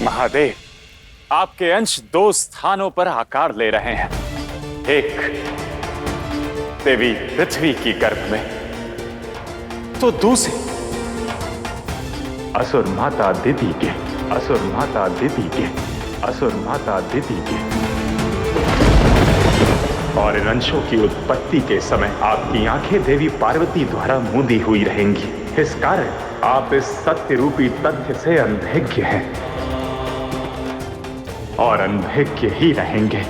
महादेव, आपके अंश दो स्थानों पर आकार ले रहे हैं। एक देवी पृथ्वी की गर्भ में, तो दूसरी असुर माता दिति के, असुर माता दिति के, असुर माता दिति के। और इन अंशों की उत्पत्ति के समय आपकी आंखें देवी पार्वती द्वारा मूंदी हुई रहेंगी। इस कारण आप इस सत्य रूपी तथ्य से अनभिज्ञ हैं और अनभिज्ञ ही रहेंगे।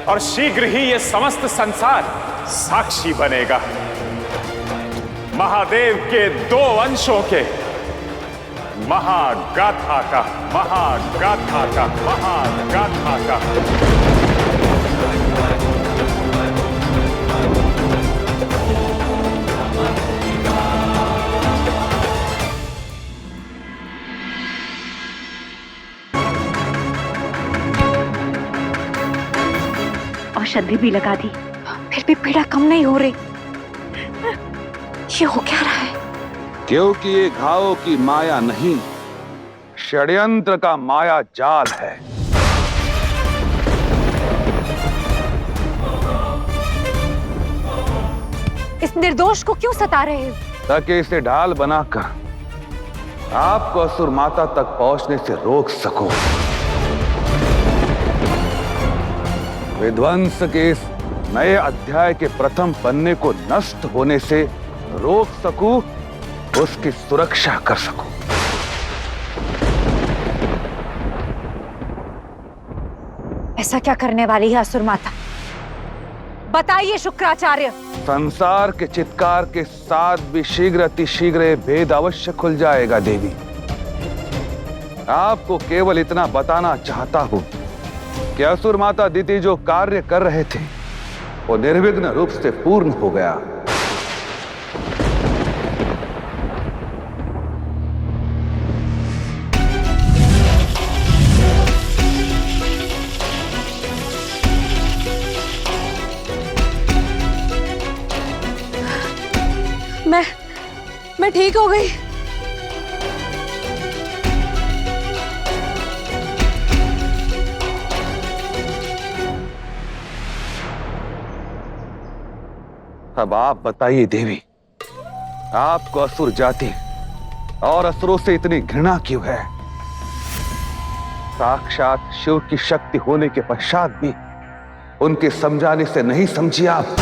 और शीघ्र ही यह समस्त संसार साक्षी बनेगा महादेव के दो अंशों के महागाथा का, महागाथा का, महागाथा का। औषधि भी लगा दी, फिर भी पीड़ा कम नहीं हो रही। ये हो क्या रहा है? क्योंकि ये घावों की माया नहीं, षड्यंत्र का माया जाल है। इस निर्दोष को क्यों सता रहे हो? ताकि इसे ढाल बनाकर आपको असुर माता तक पहुंचने से रोक सकूं। विध्वंस के इस नए अध्याय के प्रथम पन्ने को नष्ट होने से रोक सकूं, उसकी सुरक्षा कर सकूं। ऐसा क्या करने वाली है असुर माता? बताइए शुक्राचार्य। संसार के चित्कार के साथ भी शीघ्र अतिशीघ्र ये भेद अवश्य खुल जाएगा देवी। आपको केवल इतना बताना चाहता हूं कि असुर माता दिति जो कार्य कर रहे थे वो निर्विघ्न रूप से पूर्ण हो गया। मैं ठीक हो गई। अब आप बताइए देवी, आपको असुर जाति और असुरों से इतनी घृणा क्यों है? साक्षात शिव की शक्ति होने के पश्चात भी उनके समझाने से नहीं समझी आप?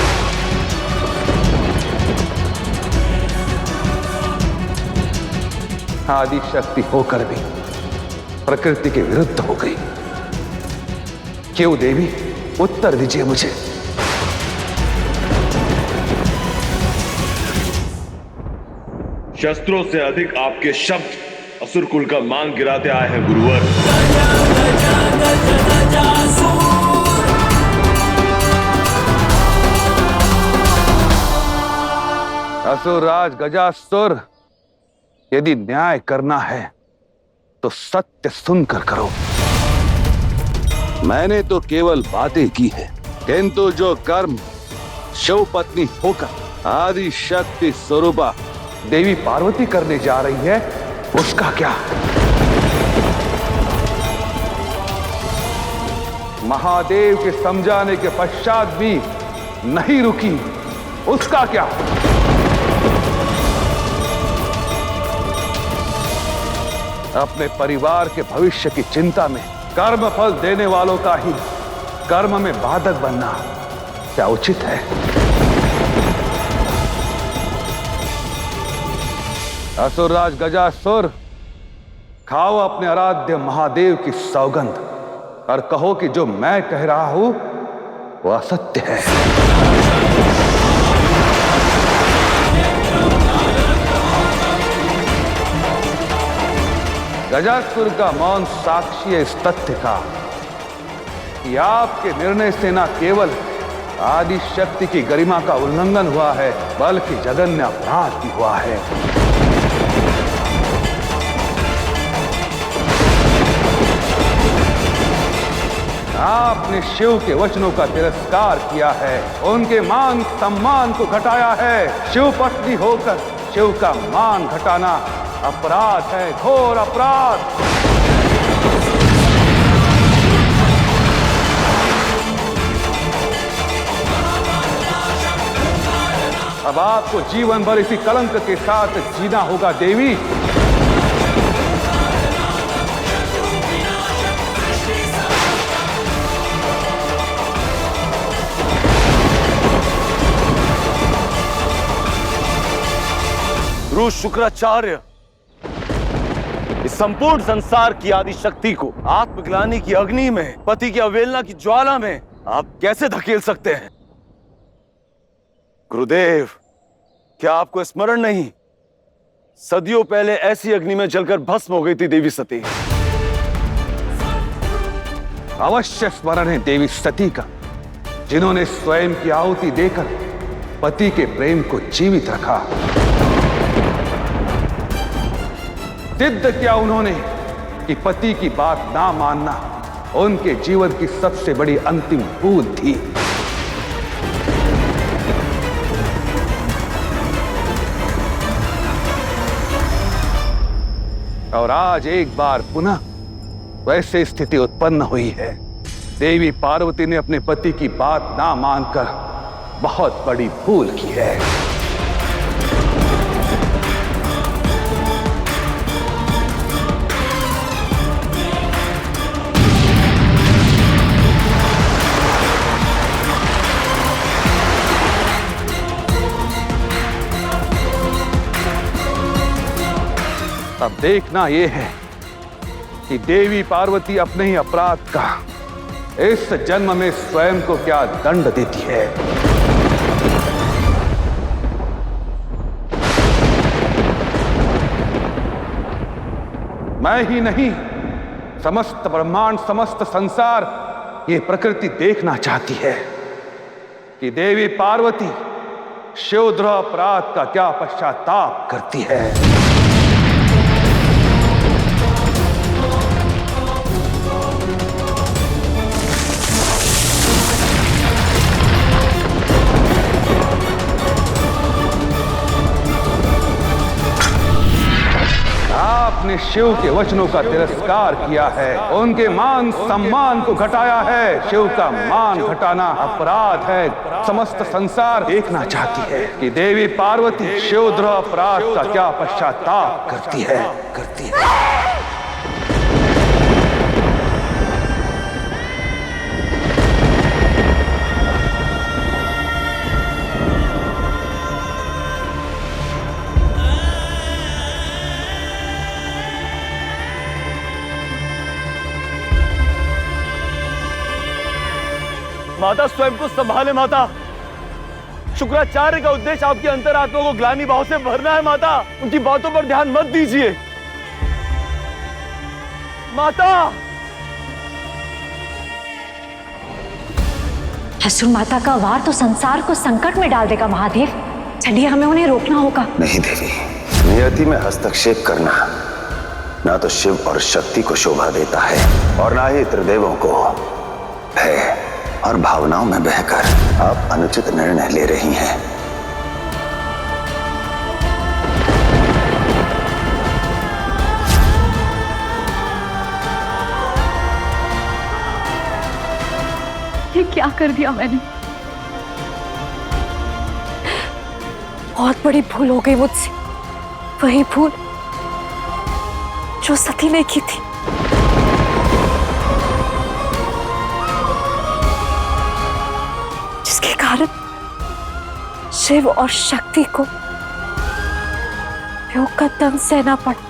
आदि शक्ति होकर भी प्रकृति के विरुद्ध हो गई। क्यों देवी? उत्तर दीजिए मुझे। शस्त्रों से अधिक आपके शब्द असुर कुल का मान गिराते आए हैं गुरुवर। असुरराज गजासुर, यदि न्याय करना है तो सत्य सुनकर करो। मैंने तो केवल बातें की है, किंतु जो कर्म शिव पत्नी होकर आदि शक्ति स्वरूपा देवी पार्वती करने जा रही है, उसका क्या? महादेव के समझाने के पश्चात भी नहीं रुकी, उसका क्या? अपने परिवार के भविष्य की चिंता में कर्म फल देने वालों का ही कर्म में बाधक बनना क्या उचित है? असुरराज गजासुर, खाओ अपने आराध्य महादेव की सौगंध और कहो कि जो मैं कह रहा हूं वो असत्य है। गजासुर का मौन साक्षी है इस तथ्य का कि आपके निर्णय से न केवल आदि शक्ति की गरिमा का उल्लंघन हुआ है, बल्कि जघन्य अपराध भी हुआ है। आपने शिव के वचनों का तिरस्कार किया है, उनके मान सम्मान को घटाया है। शिव पत्नी होकर शिव का मान घटाना अपराध है, घोर अपराध। अब आपको जीवन भर इसी कलंक के साथ जीना होगा देवी। गुरु शुक्राचार्य इस संपूर्ण संसार की आदि शक्ति को आत्मग्लानि की अग्नि में, पति की अवहेलना की ज्वाला में आप कैसे धकेल सकते हैं? गुरुदेव, क्या आपको स्मरण नहीं, सदियों पहले ऐसी अग्नि में जलकर भस्म हो गई थी देवी सती। अवश्य स्मरण है देवी सती का, जिन्होंने स्वयं की आहुति देकर पति के प्रेम को जीवित रखा। सिद्ध किया उन्होंने कि पति की बात ना मानना उनके जीवन की सबसे बड़ी अंतिम भूल थी। और आज एक बार पुनः वैसे स्थिति उत्पन्न हुई है। देवी पार्वती ने अपने पति की बात ना मानकर बहुत बड़ी भूल की है। अब देखना यह है कि देवी पार्वती अपने ही अपराध का इस जन्म में स्वयं को क्या दंड देती है। मैं ही नहीं, समस्त ब्रह्मांड, समस्त संसार, ये प्रकृति देखना चाहती है कि देवी पार्वती शिवद्रोह अपराध का क्या पश्चाताप करती है। आपने शिव के वचनों का तिरस्कार किया है, उनके मान सम्मान को घटाया है। शिव का मान घटाना अपराध है। समस्त संसार देखना चाहती है कि देवी पार्वती शिवद्रोह अपराध का क्या पश्चाताप करती है। माता, स्वयं को संभाले माता। शुक्राचार्य का उद्देश्य आपकी अंतरात्मा को ग्लानि भाव से भरना है माता। उनकी बातों पर ध्यान मत दीजिए माता। असुर माता का वार तो संसार को संकट में डाल देगा महादेव। चलिए, हमें उन्हें रोकना होगा। नहीं देवी, नियति में हस्तक्षेप करना ना तो शिव और शक्ति को शोभा देता है और ना ही त्रिदेवों को। है और भावनाओं में बहकर आप अनुचित निर्णय ले रही हैं। ये क्या कर दिया मैंने? बहुत बड़ी भूल हो गई मुझसे, वही भूल जो सती ने की थी। जिसके कारण शिव और शक्ति को योग का दंड सहना पड़ा।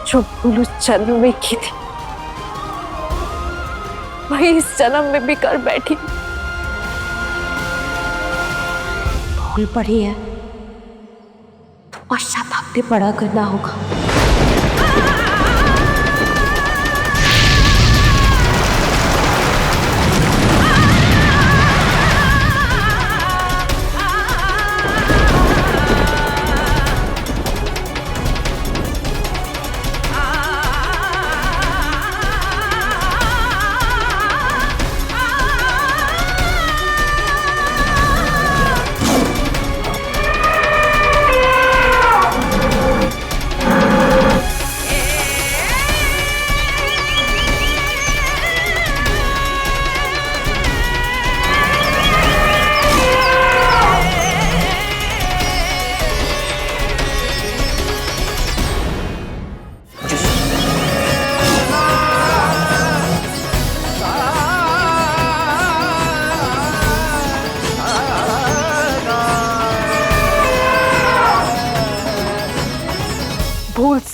जो भूल उस जन्म में की थी वही इस जन्म में भी कर बैठी। भूल पड़ी है तो पश्चाताप भी बड़ा करना होगा।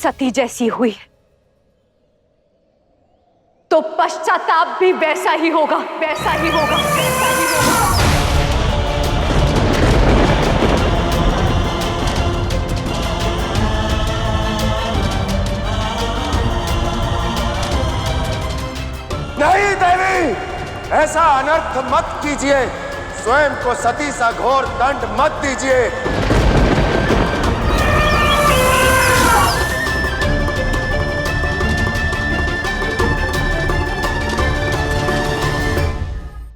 सती जैसी हुई तो पश्चाताप भी वैसा ही होगा, वैसा ही होगा, वैसा ही होगा। नहीं देवी, ऐसा अनर्थ मत कीजिए, स्वयं को सती सा घोर दंड मत दीजिए।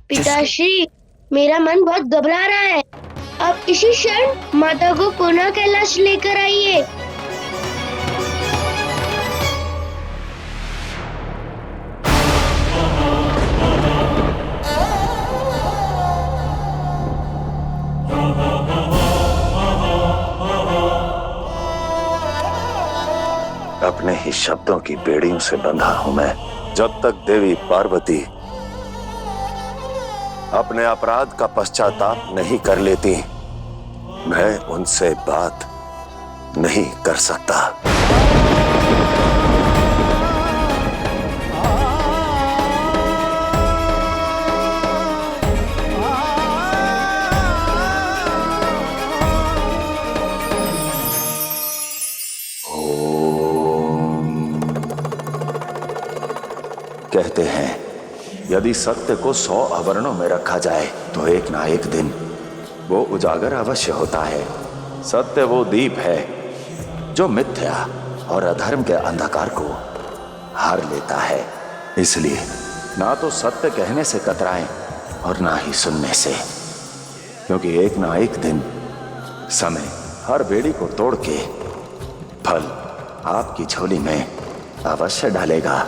पिताश्री, मेरा मन बहुत घबरा रहा है। अब इसी क्षण माता को पुनः कैलाश लेकर आइए। अपने ही शब्दों की बेड़ियों से बंधा हूं मैं। जब तक देवी पार्वती अपने अपराध का पश्चाताप नहीं कर लेती, मैं उनसे बात नहीं कर सकता। कहते हैं यदि सत्य को 100 आवरणों में रखा जाए तो एक ना एक दिन वो उजागर अवश्य होता है। सत्य वो दीप है जो मिथ्या और अधर्म के अंधकार को हार लेता है। इसलिए ना तो सत्य कहने से कतराएं और ना ही सुनने से, क्योंकि एक ना एक दिन समय हर बेड़ी को तोड़ के फल आपकी झोली में अवश्य डालेगा।